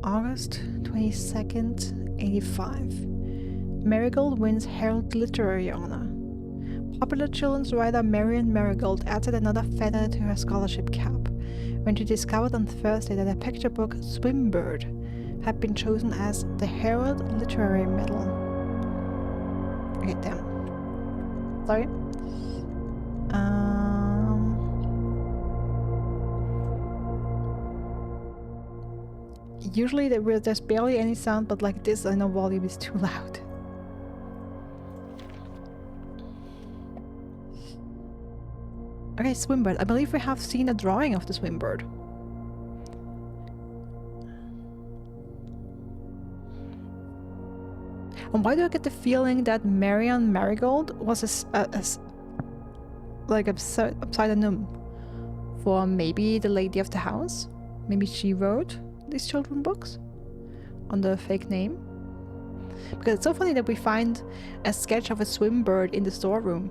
August 22nd, 85. Marigold wins Herald Literary Honor. Popular children's writer Marion Marigold added another feather to her scholarship cap when she discovered on Thursday that her picture book Swimbird had been chosen as the Herald Literary Medal. Okay, damn. Sorry. Usually there's barely any sound, but like this I know volume is too loud. Okay, Swimbird. I believe we have seen a drawing of the Swimbird. And why do I get the feeling that Marion Marigold was like a pseudonym for maybe the lady of the house? Maybe she wrote these children's books under a fake name? Because it's so funny that we find a sketch of a Swimbird in the storeroom.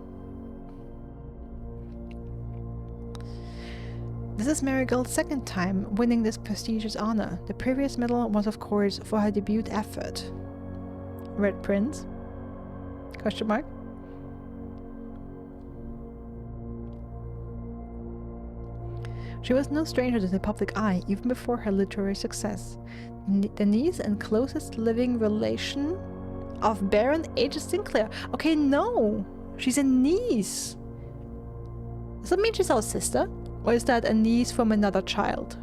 This is Marigold's second time winning this prestigious honor. The previous medal was, of course, for her debut effort. Red Prince? Question mark? She was no stranger to the public eye, even before her literary success. The niece and closest living relation of Baron H. Sinclair. Okay, no! She's a niece! Does that mean she's our sister? Or is that a niece from another child?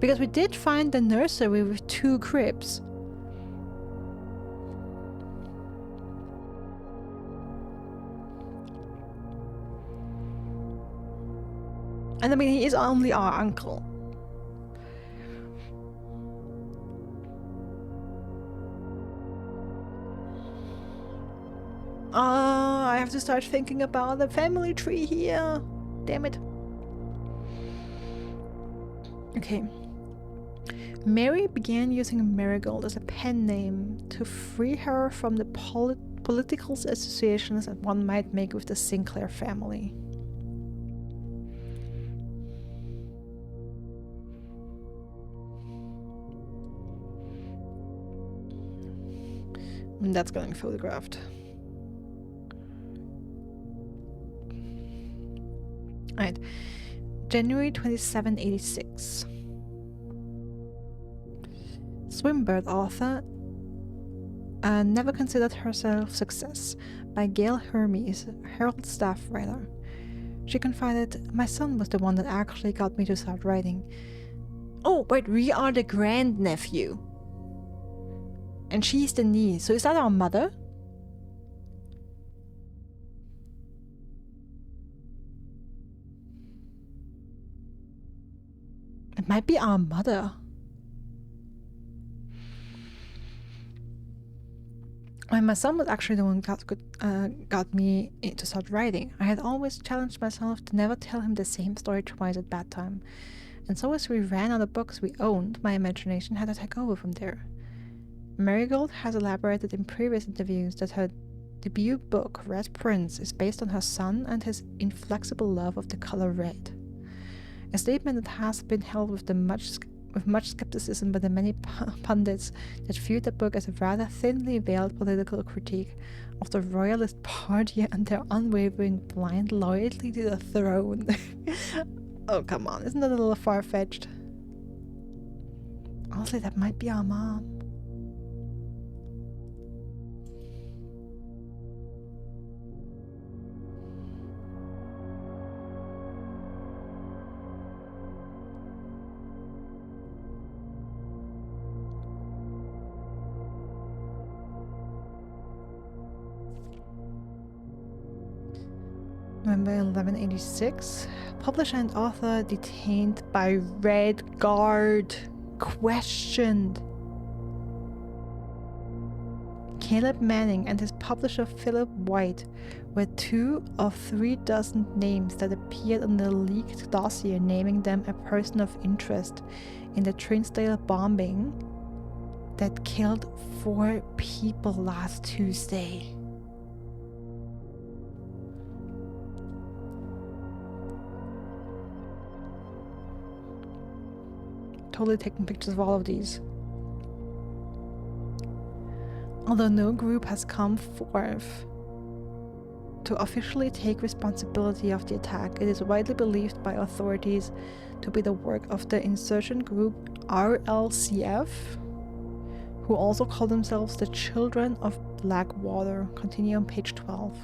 Because we did find the nursery with 2 cribs. And I mean, he is only our uncle. I have to start thinking about the family tree here. Damn it. Okay. Mary began using Marigold as a pen name to free her from the political associations that one might make with the Sinclair family. And that's getting photographed. Alright. January 27, 86. Swimbird author never considered herself success by Gail Hermes, Herald staff writer. She confided, "My son was the one that actually got me to start writing." Oh, wait, we are the grandnephew. And she's the niece. So is that our mother? It might be our mother. And my son was actually the one that got me to start writing. I had always challenged myself to never tell him the same story twice at bedtime. And so as we ran out of books we owned, my imagination had to take over from there. Marigold has elaborated in previous interviews that her debut book, Red Prince, is based on her son and his inflexible love of the color red. A statement that has been held with much skepticism by the many pundits that viewed the book as a rather thinly veiled political critique of the Royalist Party and their unwavering blind loyalty to the throne. Oh, come on, isn't that a little far-fetched? Honestly, that might be our mom. November 1186. Publisher and author detained by Red Guard. Questioned. Caleb Manning and his publisher Philip White were 2 of 3 dozen names that appeared on the leaked dossier naming them a person of interest in the Trinsdale bombing that killed 4 people last Tuesday. totally taking pictures of all of these. Although no group has come forth to officially take responsibility of the attack, it is widely believed by authorities to be the work of the insurgent group RLCF, who also call themselves the Children of Blackwater. Continue on page 12.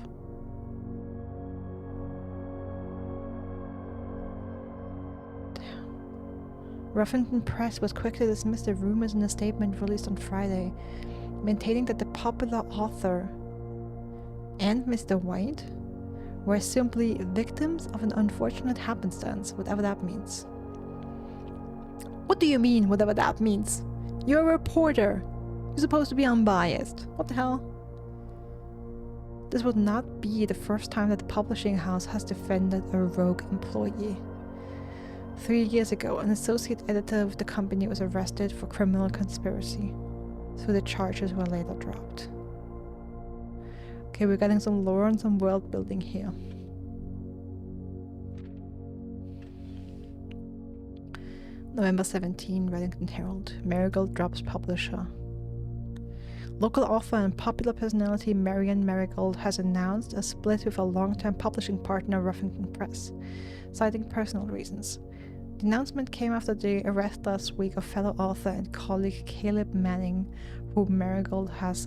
Ruffington Press was quick to dismiss the rumors in a statement released on Friday, maintaining that the popular author and Mr. White were simply victims of an unfortunate happenstance, whatever that means. What do you mean, whatever that means? You're a reporter. You're supposed to be unbiased. What the hell? This would not be the first time that the publishing house has defended a rogue employee. 3 years ago, an associate editor of the company was arrested for criminal conspiracy, so the charges were later dropped. Okay, we're getting some lore and some world building here. November 17, Reddington Herald. Marigold drops publisher. Local author and popular personality Marian Marigold has announced a split with a long-term publishing partner, Ruffington Press, citing personal reasons. The announcement came after the arrest last week of fellow author and colleague Caleb Manning, whom Marigold has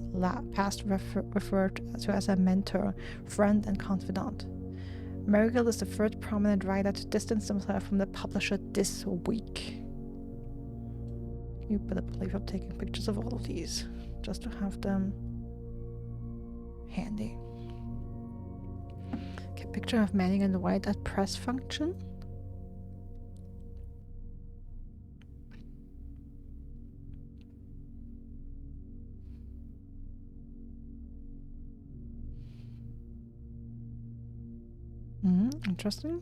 past referred to as a mentor, friend, and confidant. Marigold is the first prominent writer to distance himself from the publisher this week. You better believe I'm taking pictures of all of these, just to have them handy. Okay, picture of Manning and White at press function. Interesting.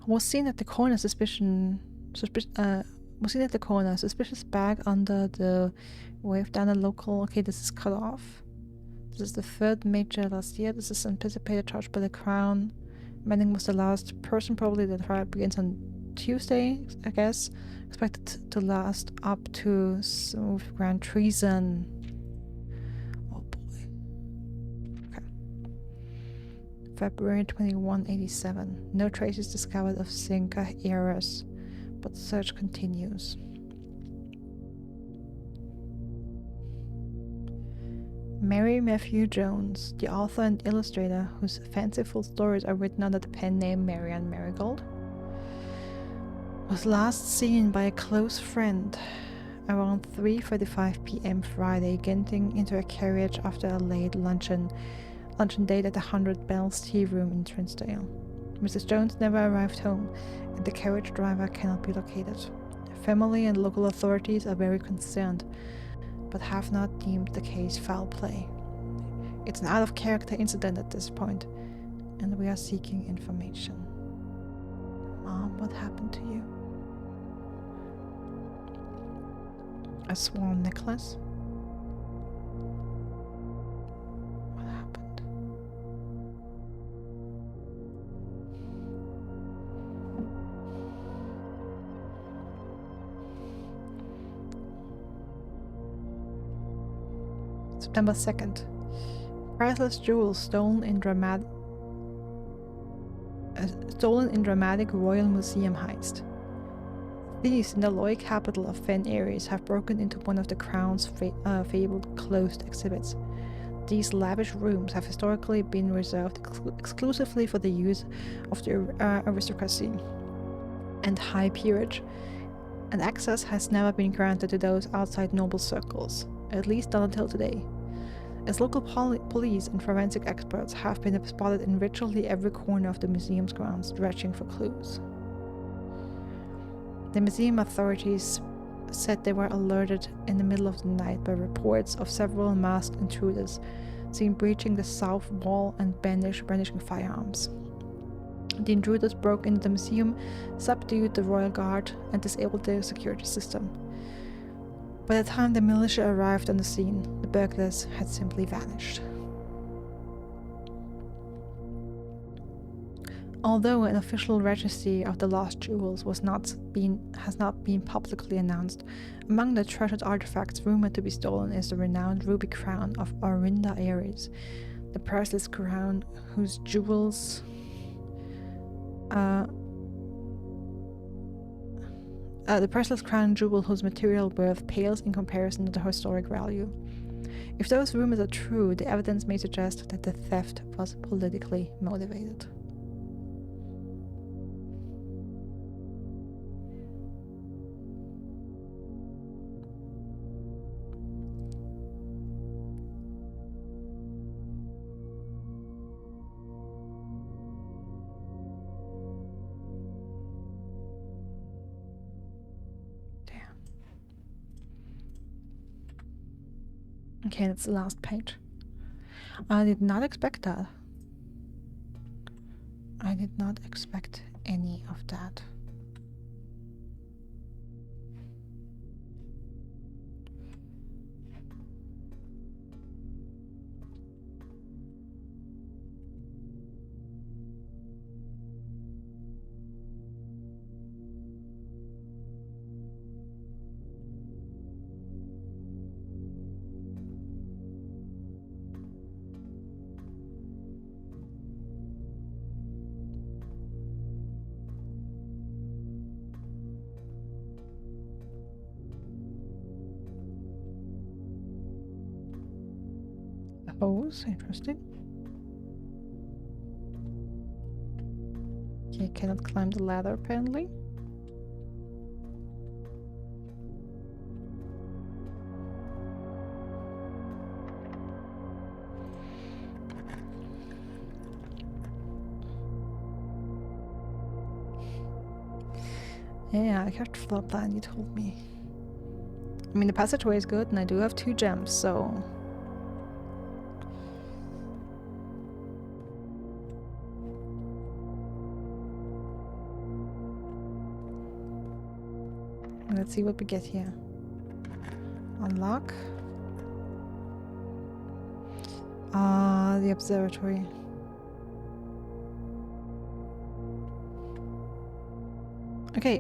Was seen at the corner. Suspicious bag under the wave down a local. Okay, this is cut off. This is the third major last year. This is anticipated charge by the Crown. Manning was the last person. Probably the trial begins on Tuesday, I guess. Expected to last up to some grand treason. February 2187. No traces discovered of Zinca heiress, but search continues. Mary Matthew Jones, the author and illustrator whose fanciful stories are written under the pen name Marian Marigold, was last seen by a close friend around 3:35 p.m. Friday, getting into a carriage after a late luncheon date at the 100 Bells Tea Room in Trinsdale. Mrs. Jones never arrived home, and the carriage driver cannot be located. Family and local authorities are very concerned, but have not deemed the case foul play. It's an out-of-character incident at this point, and we are seeking information. Mom, what happened to you? A swan necklace? September 2nd. Priceless jewels stolen in dramatic Royal Museum heist. Thieves in the Loy capital of Fen Ares have broken into one of the Crown's fabled closed exhibits. These lavish rooms have historically been reserved exclusively for the use of the aristocracy and high peerage, and access has never been granted to those outside noble circles, at least not until today, as local police and forensic experts have been spotted in virtually every corner of the museum's grounds searching for clues. The museum authorities said they were alerted in the middle of the night by reports of several masked intruders seen breaching the south wall and brandishing firearms. The intruders broke into the museum, subdued the royal guard, and disabled the security system. By the time the militia arrived on the scene, the burglars had simply vanished. Although an official registry of the lost jewels has not been publicly announced, among the treasured artifacts rumored to be stolen is the renowned ruby crown of Orinda Ares, the priceless crown whose jewels the priceless crown jewel whose material worth pales in comparison to the historic value. If those rumors are true, the evidence may suggest that the theft was politically motivated. Okay, that's the last page. I did not expect that. I did not expect any of that. Hose, interesting. Okay, cannot climb the ladder apparently. Yeah, I have to follow plan you told me. I mean, the passageway is good and I do have 2 gems, so... Let's see what we get here. Unlock. The observatory. Okay.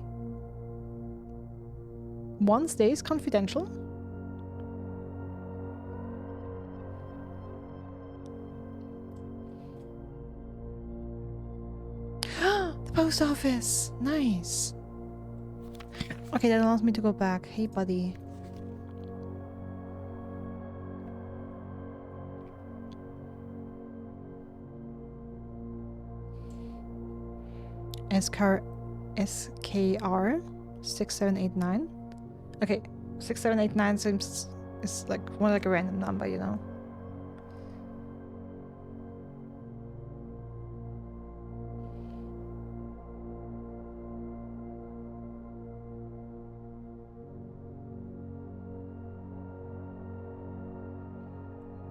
1 stays confidential. The post office! Nice! Okay, that allows me to go back. Hey, buddy. SKR 6789. Okay, 6789 seems is like more like a random number, you know.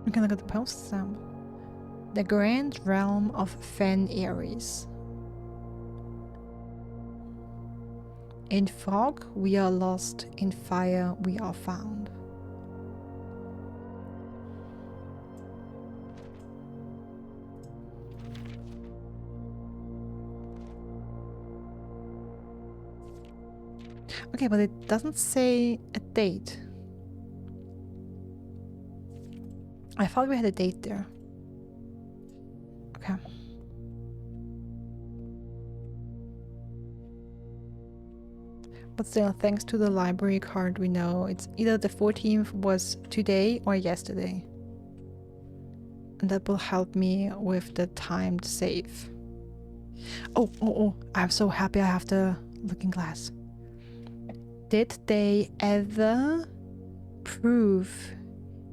We can look at the post stamp. The Grand Realm of Fen Ares. In fog we are lost, in fire we are found. Okay, but it doesn't say a date. I thought we had a date there. Okay. But still, thanks to the library card, we know it's either the 14th was today or yesterday. And that will help me with the timed save. Oh, I'm so happy I have the looking glass. Did they ever prove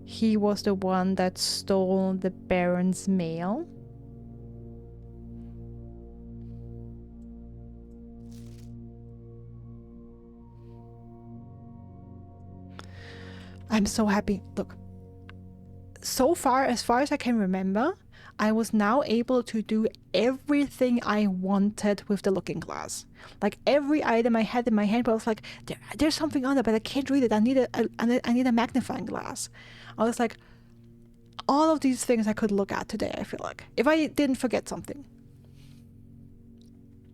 he was the one that stole the Baron's mail? I'm so happy. Look, so far, as far as I can remember, I was now able to do everything I wanted with the looking glass. Like every item I had in my hand, but I was like, there's something on it, but I can't read it. I need a magnifying glass. I was like, all of these things I could look at today, I feel like, if I didn't forget something.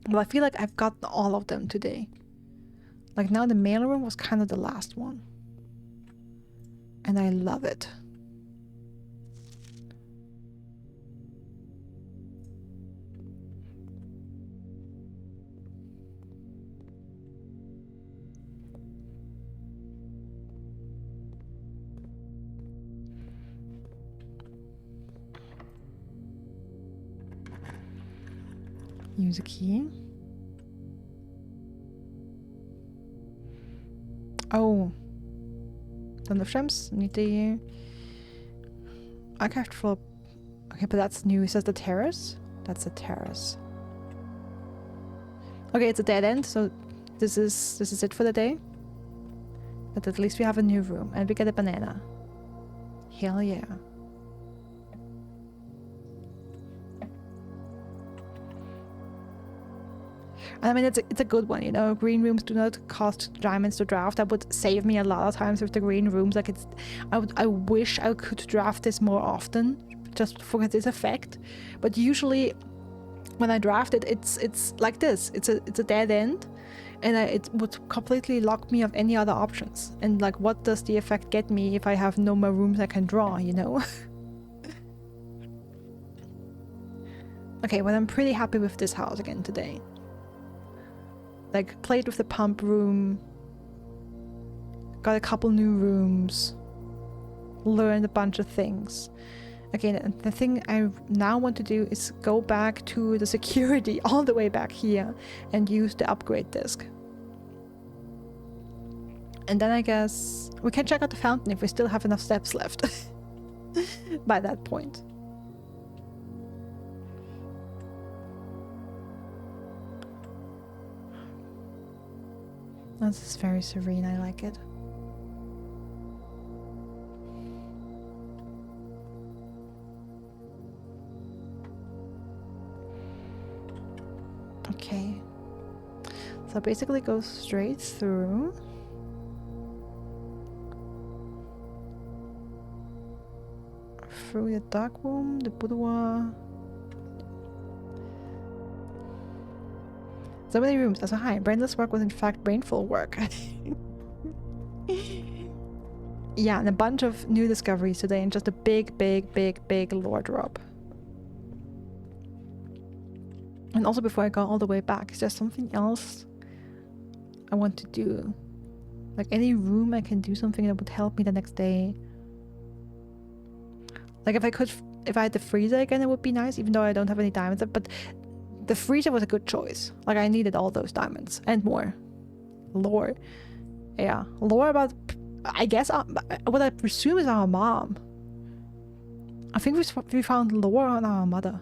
But I feel like I've gotten all of them today. Like now the mailroom was kind of the last one. And I love it. Use a key. Oh. Dan of Shams, niet die... Archived floor. Okay, but that's new. Is that the terrace? That's the terrace. Okay, it's a dead end, so this is it for the day. But at least we have a new room and we get a banana. Hell yeah. I mean, it's a good one, you know. Green rooms do not cost diamonds to draft. That would save me a lot of times with the green rooms. Like I wish I could draft this more often, just for this effect. But usually, when I draft it, it's like this. It's a dead end, and it would completely lock me of any other options. And like, what does the effect get me if I have no more rooms I can draw? You know. Okay, well, I'm pretty happy with this house again today. Like, played with the pump room, got a couple new rooms, learned a bunch of things. Again, the thing I now want to do is go back to the security all the way back here and use the upgrade disc. And then I guess we can check out the fountain if we still have enough steps left by that point. This is very serene, I like it. Okay. So basically go straight through. Through the dark room, the boudoir. So many rooms. Also, hi. Brenda's work was in fact brainful work. Yeah, and a bunch of new discoveries today, and just a big lore drop. And also, before I go all the way back, is there something else I want to do? Like any room I can do something that would help me the next day. Like if I had the freezer again, it would be nice, even though I don't have any diamonds. But the freezer was a good choice. Like I needed all those diamonds and more. Lore. Yeah. Lore about, I guess, what I presume is our mom. I think we found lore on our mother.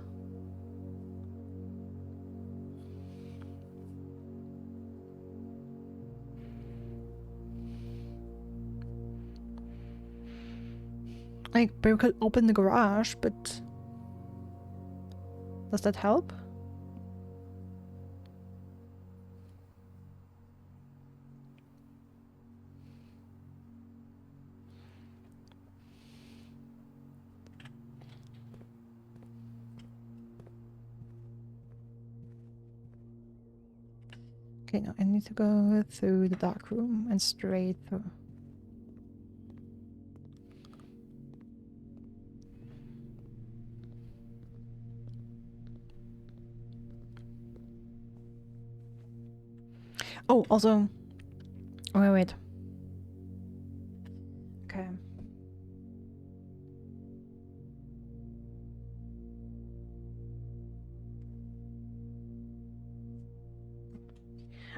Like, we could open the garage, but does that help? Okay, now I need to go through the dark room and straight through. Oh, also... Wait. Okay.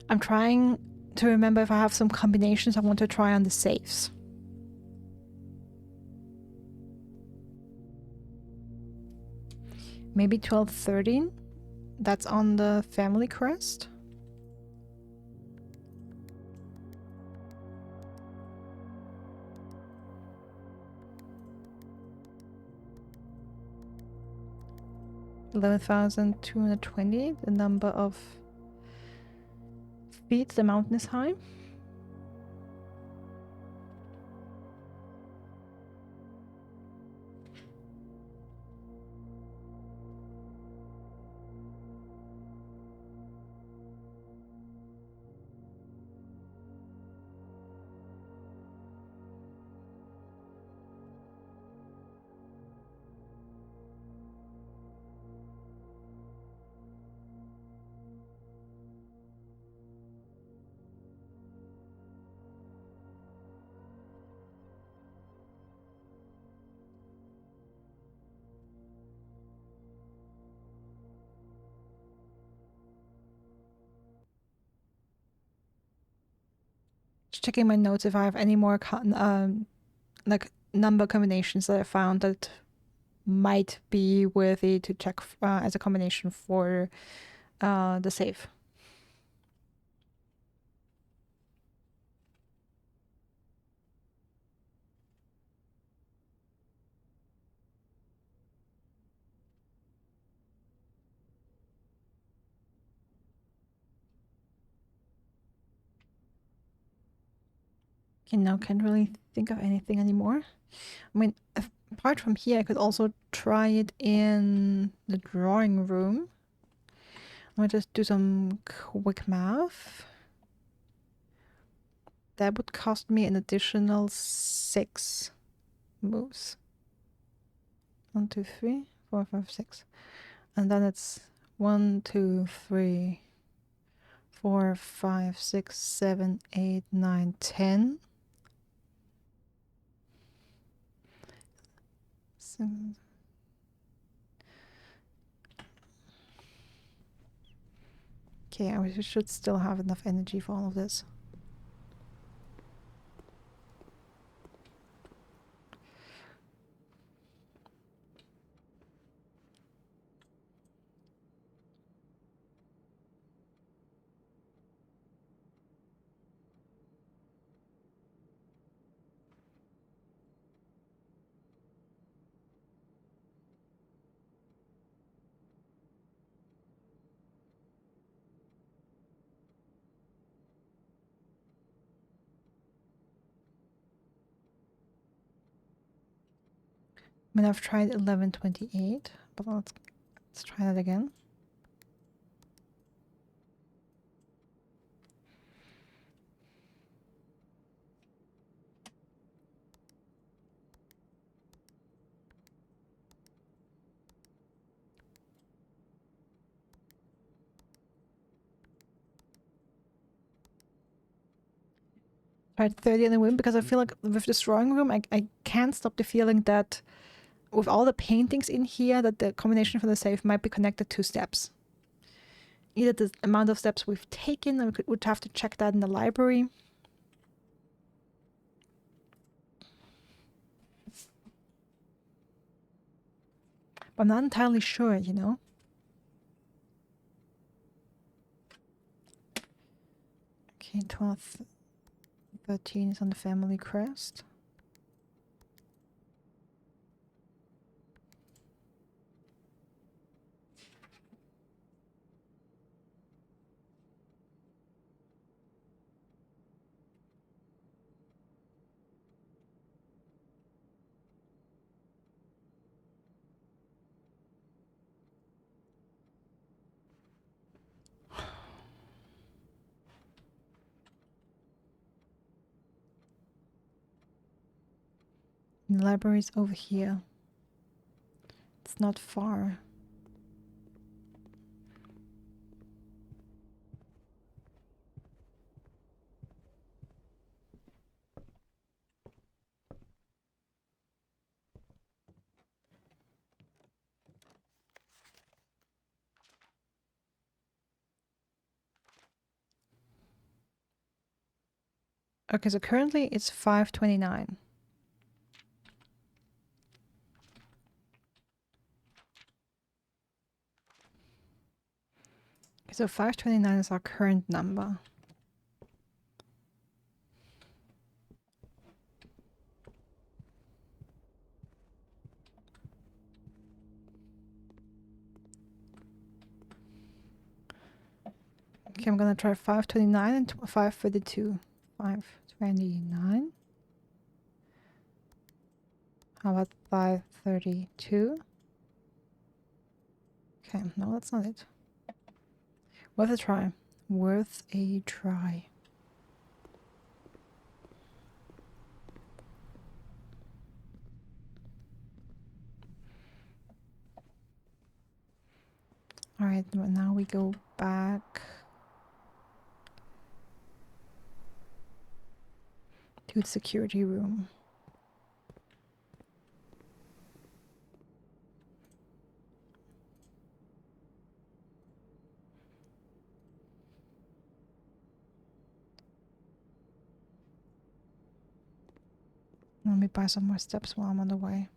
I'm trying to remember if I have some combinations I want to try on the safes. Maybe 1213? That's on the family crest? $11,220, the number of feet the mountain is high. checking my notes if I have any more like number combinations that I found that might be worthy to check as a combination for the safe. Okay, now can't really think of anything anymore. I mean, apart from here, I could also try it in the drawing room. I might just do some quick math. That would cost me an additional 6 moves. 1, 2, 3, 4, 5, 6. And then it's 1, 2, 3, 4, 5, 6, 7, 8, 9, 10. Okay, I should still have enough energy for all of this. I mean, I've tried 1128, but let's try that again. Tried 30 in the room because I feel like with this drawing room, I can't stop the feeling that with all the paintings in here, that the combination for the safe might be connected to steps. Either the amount of steps we've taken, and we would have to check that in the library. But I'm not entirely sure, you know? Okay, 12, 13 is on the family crest. The library's over here. It's not far. Okay, so currently it's 529. So 529 is our current number. Okay, I'm gonna try 529 and 532. 529. How about 532? Okay, no, that's not it. Worth a try. Worth a try. Alright, now we go back to the security room. Let me buy some more steps while I'm on the way.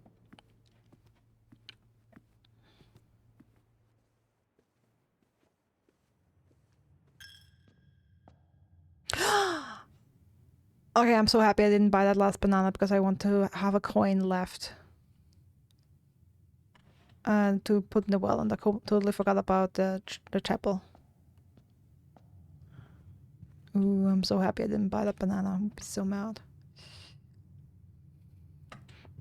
Okay, I'm so happy I didn't buy that last banana because I want to have a coin left. To put in the well, and I totally forgot about the chapel. Ooh, I'm so happy I didn't buy that banana. I'm so mad.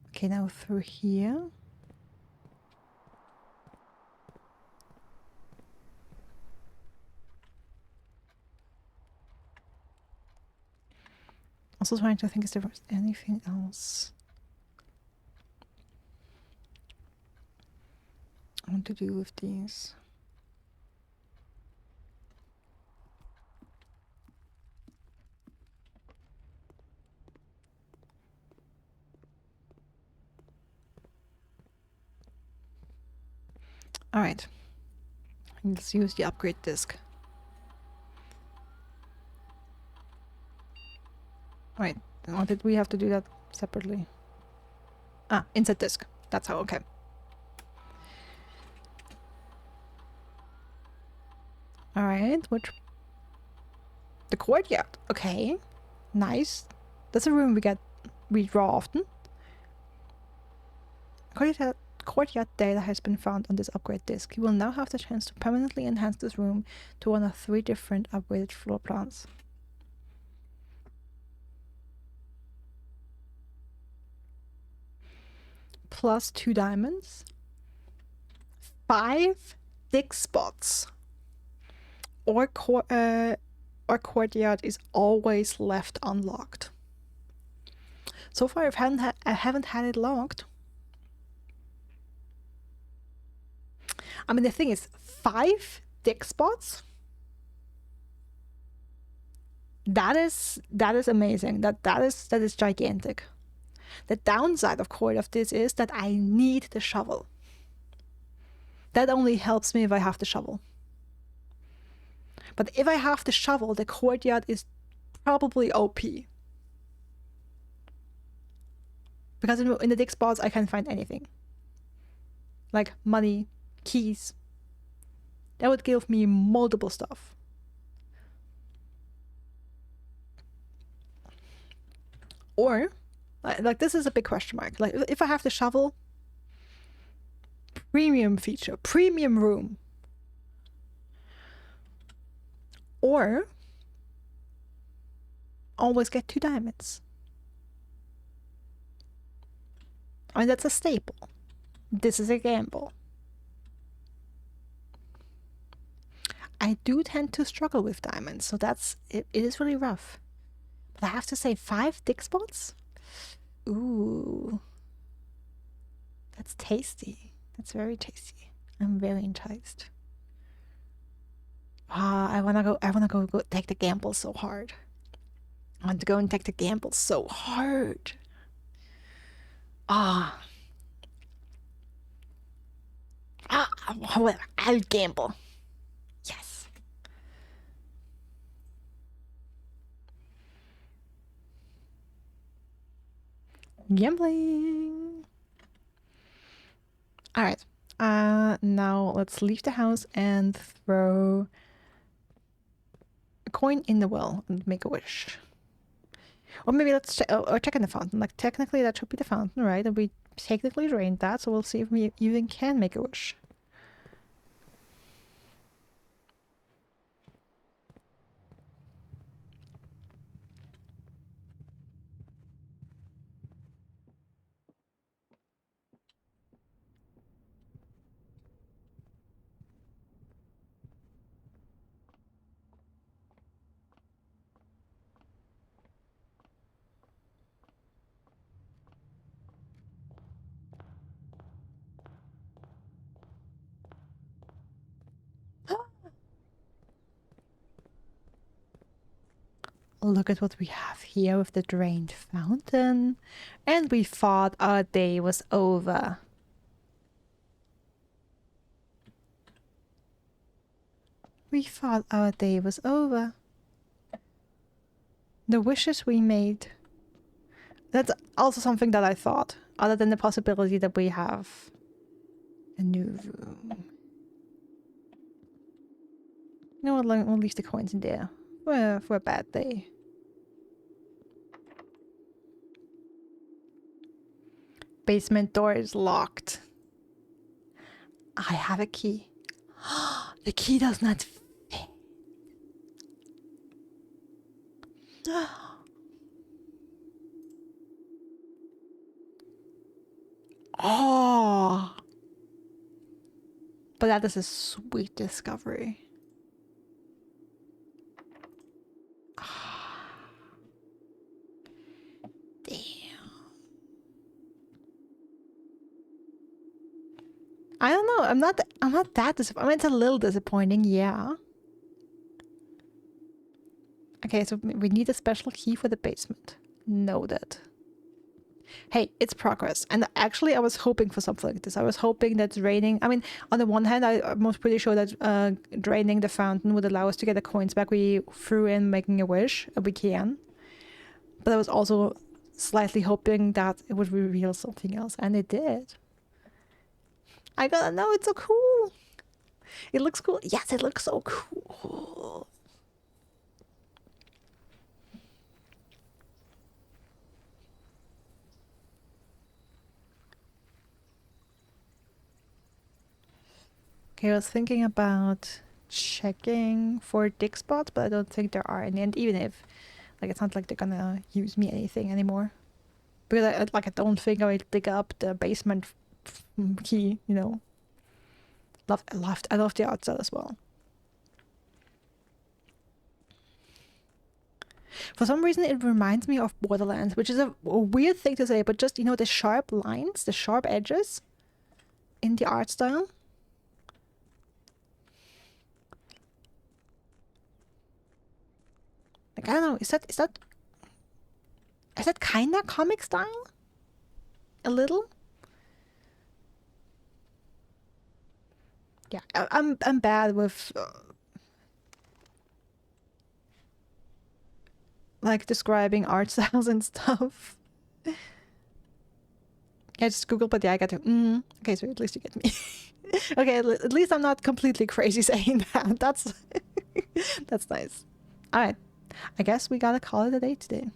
Okay, now through here. Also trying to think if there was anything else I want to do with these. All right, let's use the upgrade disc. All right, or did we have to do that separately? Ah, insert disk. That's how, okay. All right, which? The courtyard. Okay, nice. That's a room we draw often. Courtyard data has been found on this upgrade disk. You will now have the chance to permanently enhance this room to one of 3 different upgraded floor plans. Plus 2 diamonds. 5 dig spots. Or courtyard is always left unlocked. So far I haven't had it locked. I mean, the thing is, 5 dig spots. That is amazing. That is gigantic. The downside, of course, of this is that I need the shovel. That only helps me if I have the shovel. But if I have the shovel, the courtyard is probably OP. Because in the dig spots, I can find anything. Like money, keys. That would give me multiple stuff. Or, like this is a big question mark. Like if I have the shovel, premium feature, premium room. Or, always get 2 diamonds. I mean, that's a staple. This is a gamble. I do tend to struggle with diamonds, so it is really rough. But I have to say, 5 dig spots? Ooh. That's tasty. That's very tasty. I'm very enticed. Ah, I wanna go take the gamble so hard. I want to go and take the gamble so hard. Ah. However, I'll gamble. Yes. Gambling. All right. Now let's leave the house and throw a coin in the well and make a wish. Or maybe let's check in the fountain. Like technically that should be the fountain, right? And we technically drained that, so we'll see if we even can make a wish. Look at what we have here with the drained fountain. And we thought our day was over. We thought our day was over. The wishes we made That's also something that I thought, other than the possibility that we have a new room. You know what, we'll leave the coins in there for a bad day. Basement door is locked. I have a key. The key does not fit. Oh. But that is a sweet discovery. Damn. I don't know. I'm not that disappointed. I mean, it's a little disappointing, yeah. Okay, so we need a special key for the basement. Noted. Hey, it's progress. And actually, I was hoping for something like this. I was hoping that draining... I mean, on the one hand, I'm most pretty sure that draining the fountain would allow us to get the coins back we threw in making a wish. We can. But I was also slightly hoping that it would reveal something else. And it did. I gotta know, it's so cool. It looks cool. Yes, it looks so cool. Okay, I was thinking about checking for dig spots, but I don't think there are any. And even if, like, it's not like they're gonna use me anything anymore. Because I don't think I will dig up the basement key, you know. I love the art style as well. For some reason, it reminds me of Borderlands, which is a weird thing to say, but just, you know, the sharp lines, the sharp edges in the art style. Like, I don't know, is that kinda comic style? A little? Yeah, I'm bad with like describing art styles and stuff. Yeah, just Google, but yeah, I got to. Okay, so at least you get me. Okay, at least I'm not completely crazy saying that. That's that's nice. All right, I guess we gotta call it a day today.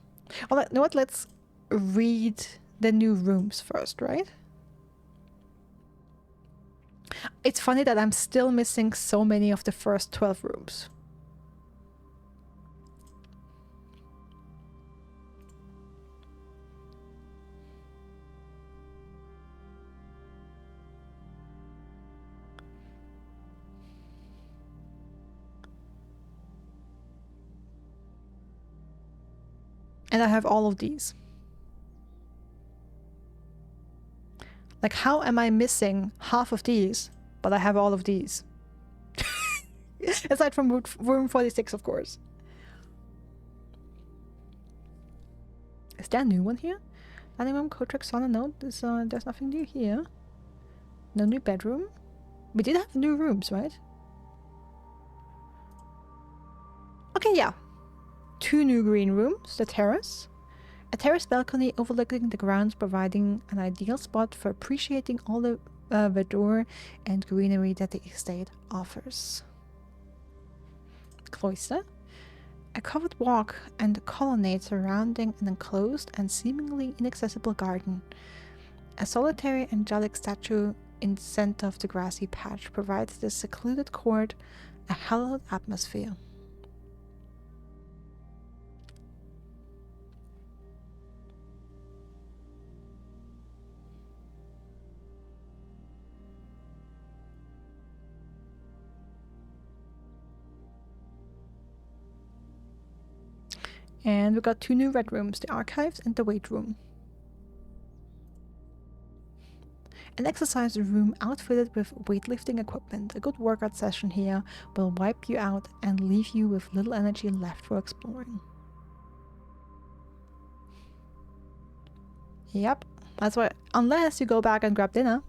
Well, you know what? Let's read the new rooms first, right? It's funny that I'm still missing so many of the first 12 rooms. And I have all of these. Like, how am I missing half of these, but I have all of these? Aside from room 46, of course. Is there a new one here? Dining room, Kotrek, sauna, no. There's nothing new here. No new bedroom. We did have new rooms, right? Okay, yeah. 2 new green rooms. The terrace. A terrace balcony overlooking the grounds, providing an ideal spot for appreciating all the verdure and greenery that the estate offers. Cloister. A covered walk and colonnade surrounding an enclosed and seemingly inaccessible garden. A solitary angelic statue in the center of the grassy patch provides the secluded court a hallowed atmosphere. And we got 2 new red rooms, the archives and the weight room. An exercise room outfitted with weightlifting equipment. A good workout session here will wipe you out and leave you with little energy left for exploring. Yep, that's why, unless you go back and grab dinner.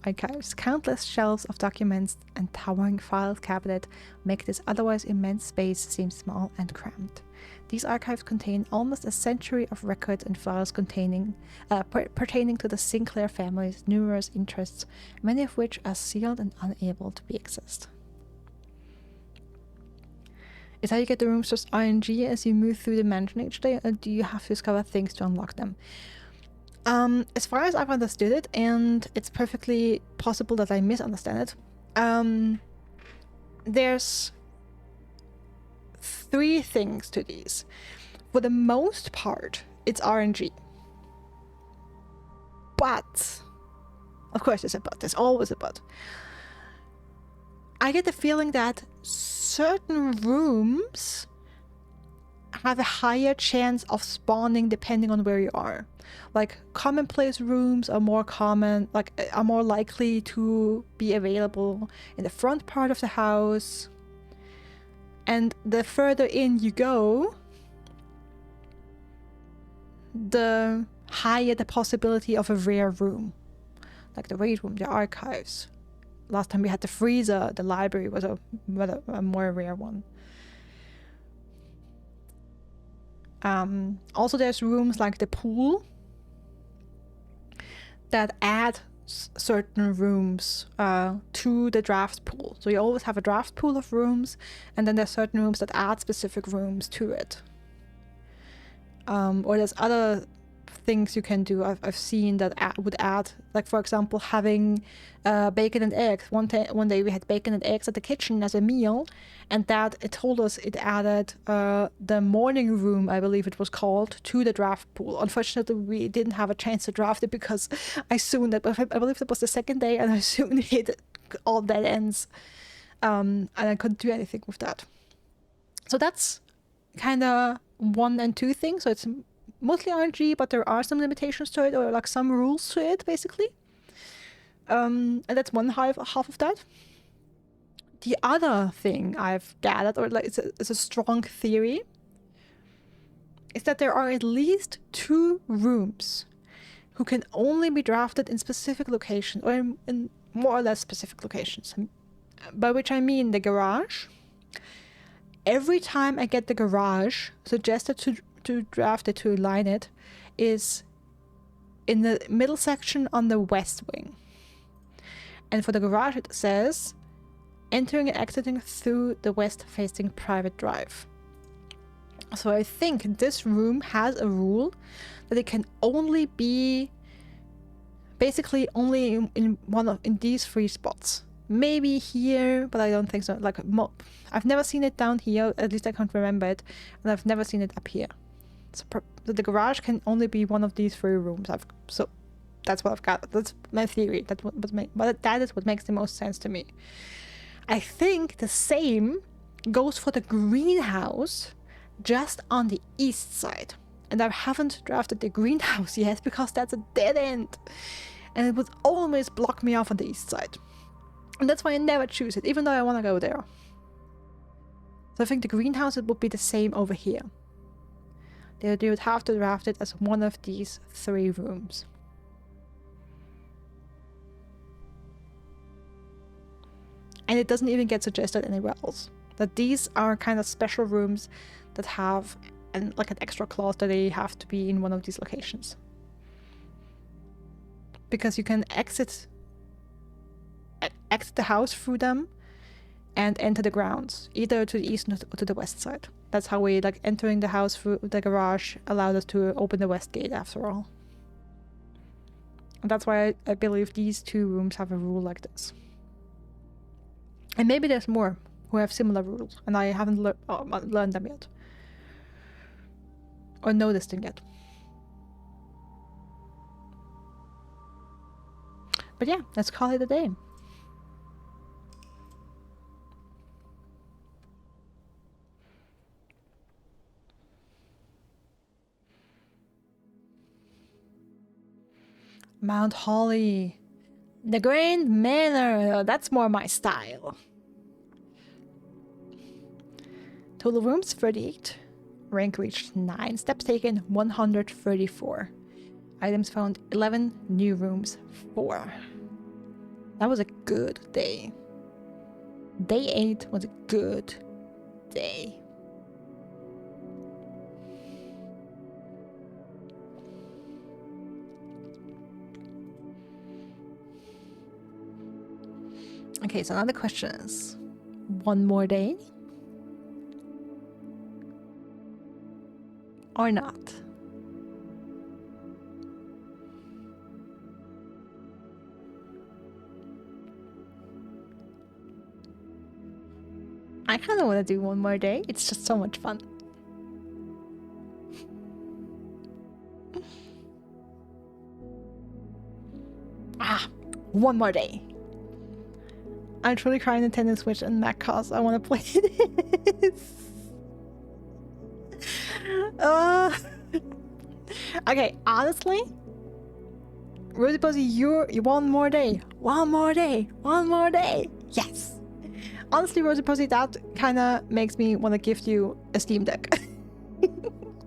archives. Countless shelves of documents and towering file cabinet make this otherwise immense space seem small and cramped. These archives contain almost a century of records and files pertaining to the Sinclair family's numerous interests, many of which are sealed and unable to be accessed. Is how you get the rooms just RNG as you move through the mansion each day, or do you have to discover things to unlock them? As far as I've understood it, and it's perfectly possible that I misunderstand it, there's 3 things to these. For the most part, it's RNG. But, of course there's a but, there's always a but. I get the feeling that certain rooms have a higher chance of spawning depending on where you are. Like commonplace rooms are more common, like are more likely to be available in the front part of the house. And the further in you go, the higher the possibility of a rare room. Like the raid room, the archives. Last time we had the freezer, the library was a more rare one. Also there's rooms like the pool that add certain rooms to the draft pool. So you always have a draft pool of rooms, and then there's certain rooms that add specific rooms to it. Or there's other things you can do. I've seen that would add, like for example, having bacon and eggs. One day we had bacon and eggs at the kitchen as a meal, and that it told us it added the morning room, I believe it was called, to the draft pool. Unfortunately, we didn't have a chance to draft it because I believe it was the second day, and I soon hit all dead ends, and I couldn't do anything with that. So that's kind of 1 and 2 things. So it's mostly RNG, but there are some limitations to it, or like some rules to it, basically. And that's one half of that. The other thing I've gathered, or like it's a strong theory, is that there are at least 2 rooms who can only be drafted in specific locations, or in more or less specific locations. By which I mean the garage. Every time I get the garage suggested to draft it, to align it, is in the middle section on the west wing. And for the garage it says entering and exiting through the west facing private drive. So I think this room has a rule that it can only be basically only in these 3 spots. Maybe here, but I don't think so. Like I've never seen it down here, at least I can't remember it, and I've never seen it up here. So the garage can only be one of these 3 rooms. So that's what I've got. That's my theory. That is what makes the most sense to me. I think the same goes for the greenhouse just on the east side. And I haven't drafted the greenhouse yet because that's a dead end. And it would always block me off on the east side. And that's why I never choose it, even though I want to go there. So I think the greenhouse would be the same over here. They would have to draft it as one of these 3 rooms. And it doesn't even get suggested anywhere else. That these are kind of special rooms that have like an extra clause that they have to be in one of these locations. Because you can exit the house through them and enter the grounds, either to the east or to the west side. That's how we, like, entering the house through the garage allowed us to open the west gate after all. And that's why I believe these 2 rooms have a rule like this. And maybe there's more who have similar rules, and I haven't learned them yet. Or noticed them yet. But yeah, let's call it a day. Mount Holly. The Grand Manor. That's more my style. Total rooms 38. Rank reached 9. Steps taken 134. Items found 11. New rooms 4. That was a good day. Day 8 was a good day. Okay, so now the question is, one more day or not? I kind of want to do one more day. It's just so much fun. One more day. I'm truly crying Nintendo Switch and Mac cause I want to play this. Okay, honestly, Rosie Posey, you one more day. One more day. One more day. Yes. Honestly, Rosie Posey, that kind of makes me want to gift you a Steam Deck.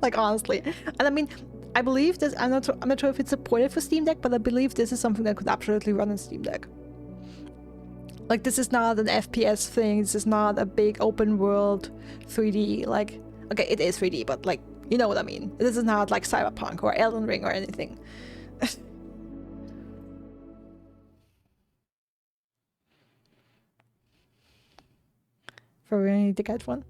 Like, honestly. And I mean, I believe this, I'm not sure if it's supported for Steam Deck, but I believe this is something that could absolutely run on Steam Deck. Like, this is not an FPS thing, this is not a big open world 3D, like, okay, it is 3D, but like, you know what I mean. This is not like Cyberpunk or Elden Ring or anything. For really need to get one.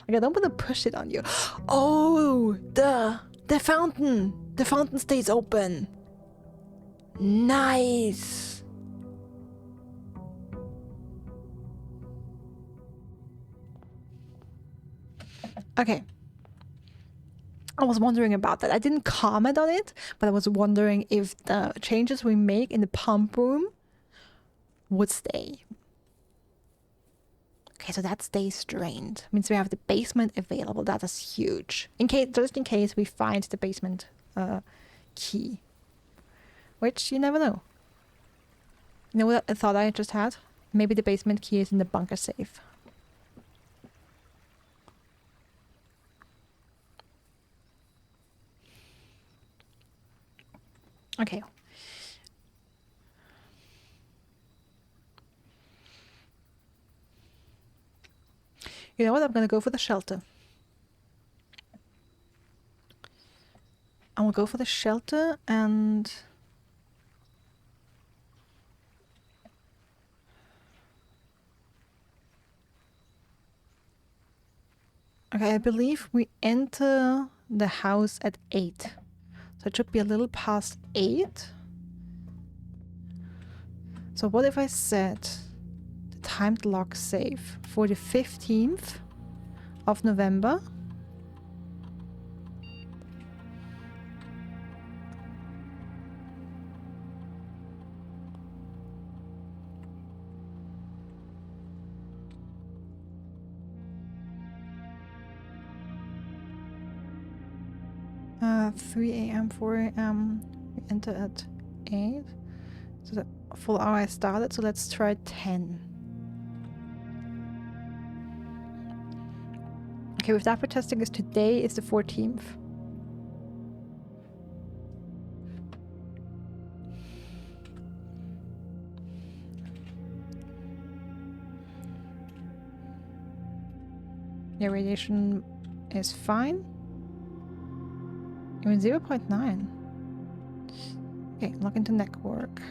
Like, I don't want to push it on you. Oh, the fountain. The fountain stays open. Nice. Okay. I was wondering about that. I didn't comment on it, but I was wondering if the changes we make in the pump room would stay. Okay, so that stays drained. Means we have the basement available. That is huge. Just in case we find the basement key. Which you never know. You know what I thought I just had? Maybe the basement key is in the bunker safe. Okay. You know what? I'm gonna go for the shelter. I will go for the shelter and... Okay, I believe we enter the house at 8. So it should be a little past 8. So what if I set the timed lock save for the 15th of November? Uh, 3 a.m., 4 a.m. We enter at 8. So the full hour I started, so let's try 10. Okay, with that for testing is today is the 14th. Yeah, radiation is fine. Even 0.9. Okay, log into network.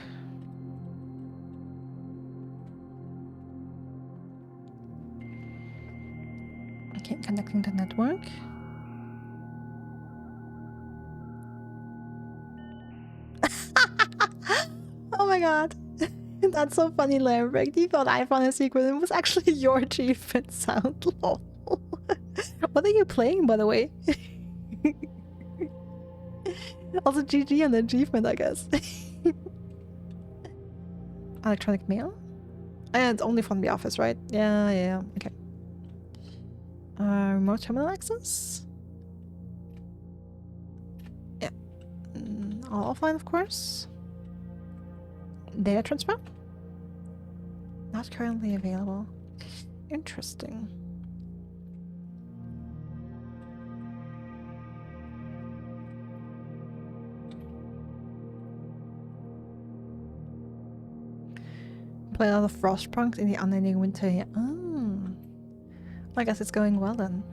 Okay, connecting to network. Oh my god. That's so funny, Lambrecht. You thought I found a secret. It was actually your achievement sound. Lol. What are you playing, by the way? Also, GG on the achievement, I guess. Electronic mail? And it's only from the office, right? Yeah. Okay. Remote terminal access? Yeah. All offline, of course. Data transfer? Not currently available. Interesting. Play a lot of Frostpunk in the unending winter here. Oh. I guess it's going well then.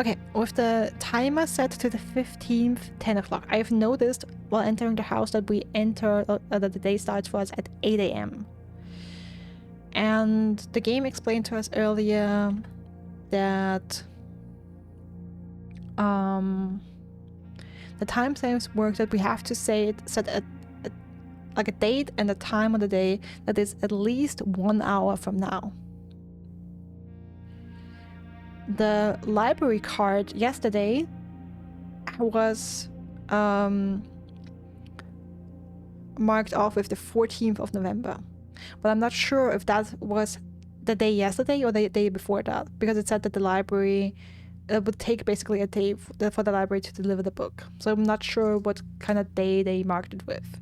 Okay, with the timer set to the 15th, 10 o'clock, I have noticed while entering the house that we enter, that the day starts for us at 8 a.m. And the game explained to us earlier that the timestamps work that we have to set like a date and a time on the day that is at least 1 hour from now. The library card yesterday was marked off with the 14th of November. But I'm not sure if that was the day yesterday or the day before that, because it said that the library would take basically a day for the library to deliver the book. So I'm not sure what kind of day they marked it with.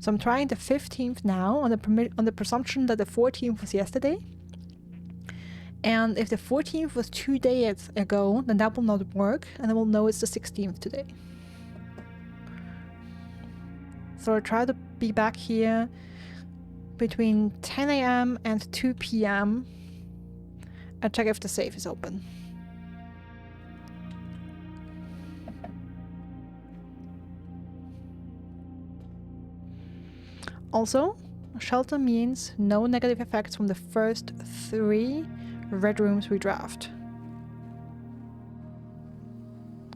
So I'm trying the 15th now on the presumption that the 14th was yesterday. And if the 14th was 2 days ago, then that will not work, and I will know it's the 16th today. So I'll try to be back here between 10 a.m. and 2 p.m. and check if the safe is open. Also, shelter means no negative effects from the first 3 red rooms we draft.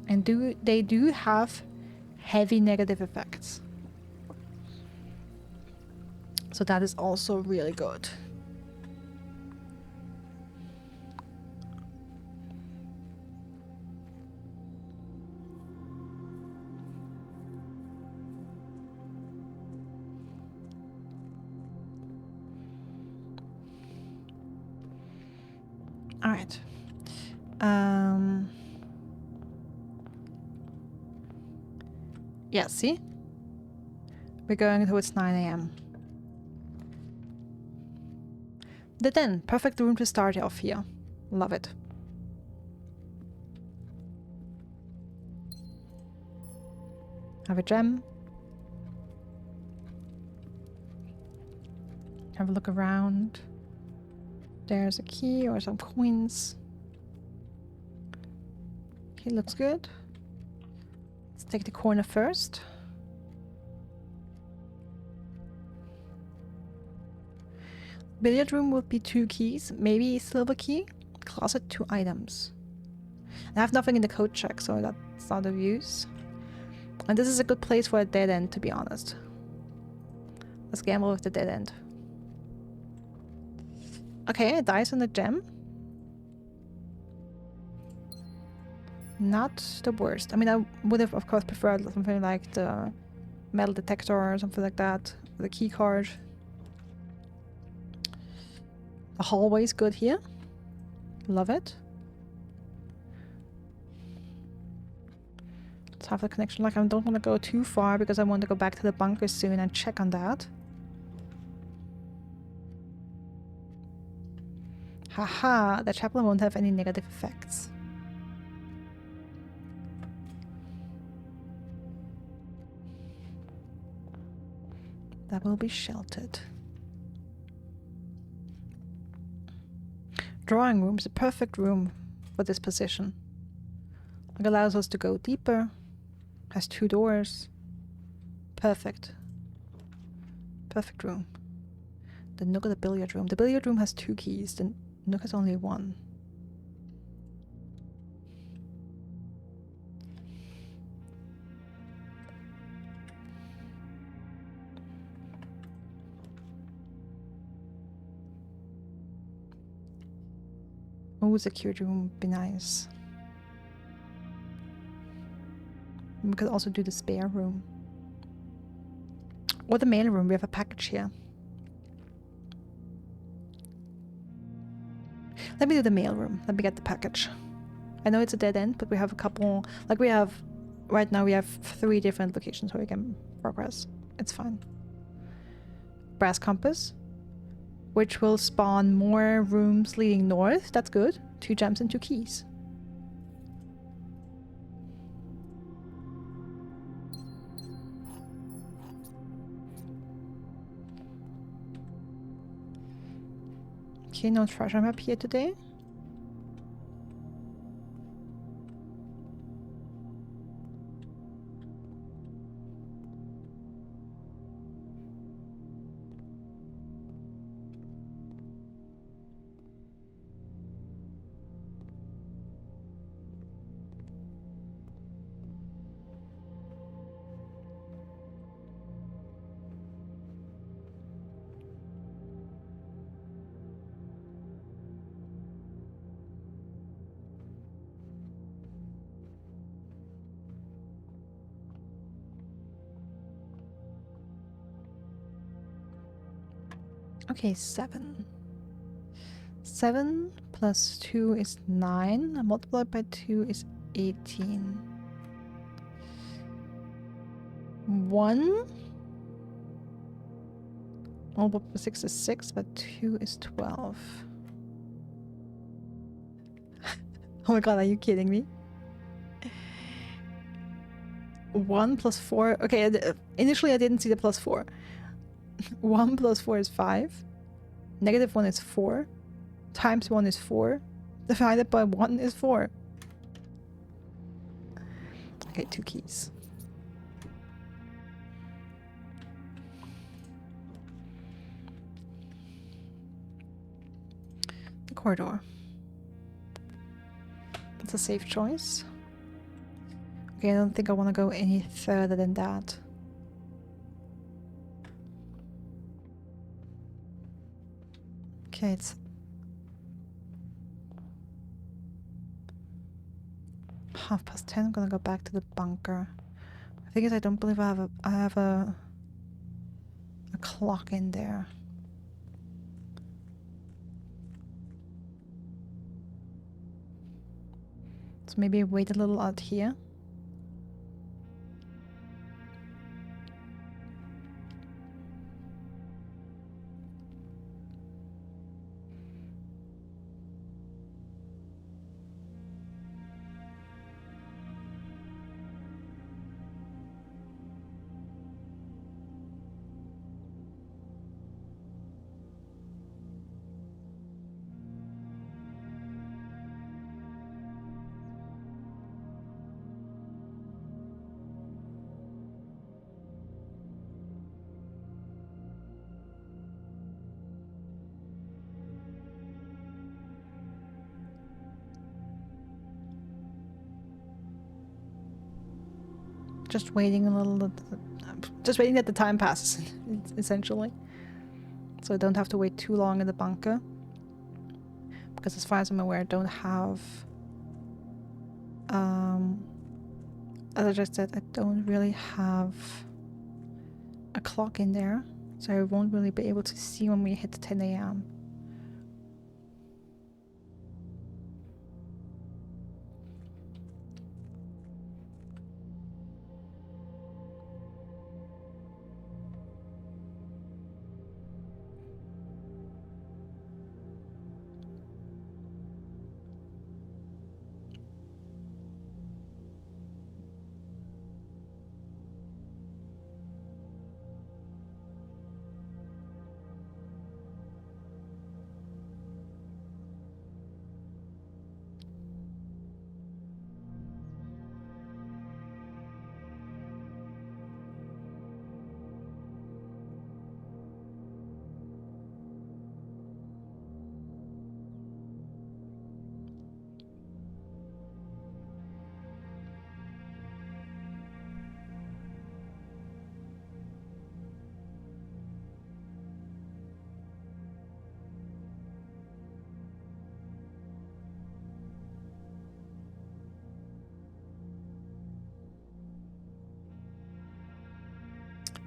And they do have heavy negative effects. So that is also really good. All right. Yeah, see? We're going towards 9 a.m. The den, perfect room to start off here. Love it. Have a gem. Have a look around. There's a key or some coins. Okay, looks good. Let's take the corner first. Billiard room would be 2 keys, maybe silver key. Closet 2 items. I have nothing in the code check, so that's not of use. And this is a good place for a dead end, to be honest. Let's gamble with the dead end. Okay, a dice and a gem. Not the worst. I mean, I would have, of course, preferred something like the metal detector or something like that. With a key card. The hallway's good here. Love it. Let's have the connection. Like, I don't want to go too far because I want to go back to the bunker soon and check on that. Haha, the chapel won't have any negative effects. That will be sheltered. Drawing room is a perfect room for this position. It allows us to go deeper. Has 2 doors. Perfect. Perfect room. The nook of the billiard room. The billiard room has 2 keys. The nook has only 1. Oh, secured room would be nice. We could also do the spare room. Or the mail room. We have a package here. Let me do the mail room. Let me get the package. I know it's a dead end, but we have a couple... Like we have... Right now we have 3 different locations where we can progress. It's fine. Brass compass. Which will spawn more rooms leading north. That's good. 2 gems and 2 keys. Okay, no treasure map here today. Okay, 7. 7 plus 2 is 9. Multiplied by 2 is 18. 1 multiplied by 6 is 6, but 2 is 12. Oh my god, are you kidding me? 1 plus 4. Okay, initially I didn't see the plus 4. 1 plus 4 is 5. Negative 1 is 4. Times 1 is 4. Divided by 1 is 4. Okay, 2 keys. The corridor. It's a safe choice. Okay, I don't think I want to go any further than that. Okay, it's 10:30. I'm gonna go back to the bunker. The thing is, I don't believe I have a clock in there. So maybe wait a little out here. Just waiting a little, just waiting that the time passes, essentially. So I don't have to wait too long in the bunker. Because as far as I'm aware, I don't have, as I just said, I don't really have a clock in there. So I won't really be able to see when we hit 10 a.m.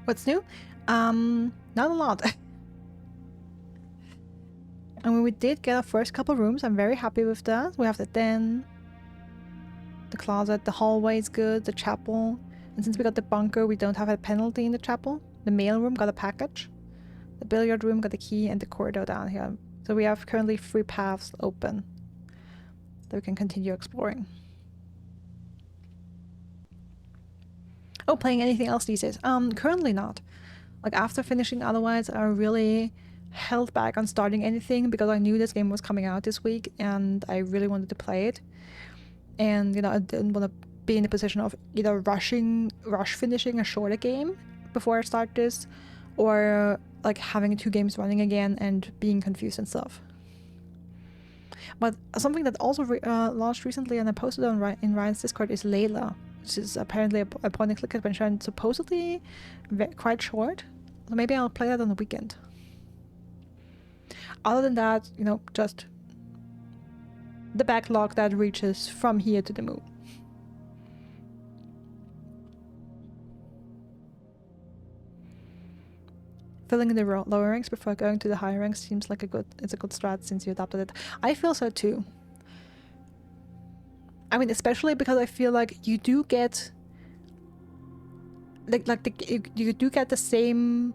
What's new? Not a lot. I mean, we did get our first couple rooms. I'm very happy with that. We have the den, the closet, the hallway is good, the chapel. And since we got the bunker, we don't have a penalty in the chapel. The mail room got a package. The billiard room got a key, and the corridor down here. So we have currently 3 paths open that we can continue exploring. Oh, playing anything else these days? Currently not. Like after finishing Otherwise, I really held back on starting anything because I knew this game was coming out this week and I really wanted to play it. And, you know, I didn't want to be in a position of either rush finishing a shorter game before I start this, or like having 2 games running again and being confused and stuff. But something that also launched recently and I posted on in Ryan's Discord is Layla, which is apparently a point-and-click adventure and supposedly quite short. So maybe I'll play that on the weekend. Other than that, you know, just the backlog that reaches from here to the moon. Filling in the lower ranks before going to the higher ranks seems like it's a good strat since you adopted it. I feel so too. I mean, especially because I feel like you do get you do get the same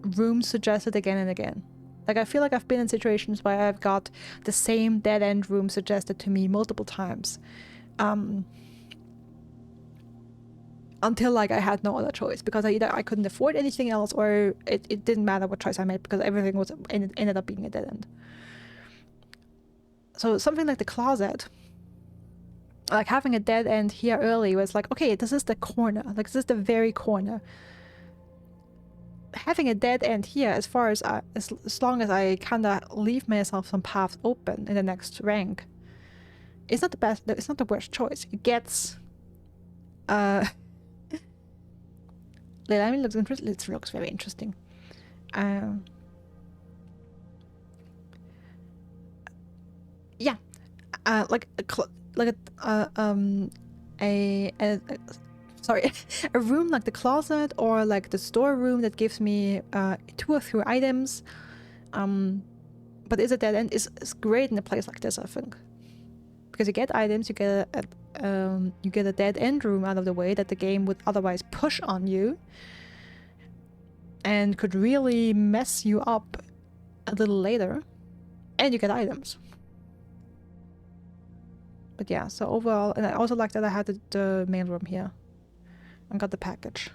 room suggested again and again. Like, I feel like I've been in situations where I've got the same dead-end room suggested to me multiple times. Until, like, I had no other choice. Because either I couldn't afford anything else, or it didn't matter what choice I made, because everything was ended up being a dead-end. So something like the closet, like having a dead-end here early was like, okay, this is the corner. Like, this is the very corner. Having a dead end here, as far as as long as I kind of leave myself some paths open in the next rank, it's not the best. It's not the worst choice. It gets. I mean, looks interesting. It looks very interesting. Yeah, like a room like the closet or like the storeroom that gives me 2 or 3 items, but is a dead end is great in a place like this, I think, because you get items, you get a dead end room out of the way that the game would otherwise push on you and could really mess you up a little later, and you get items. But yeah, so overall, and I also like that I had the mail room here and got the package.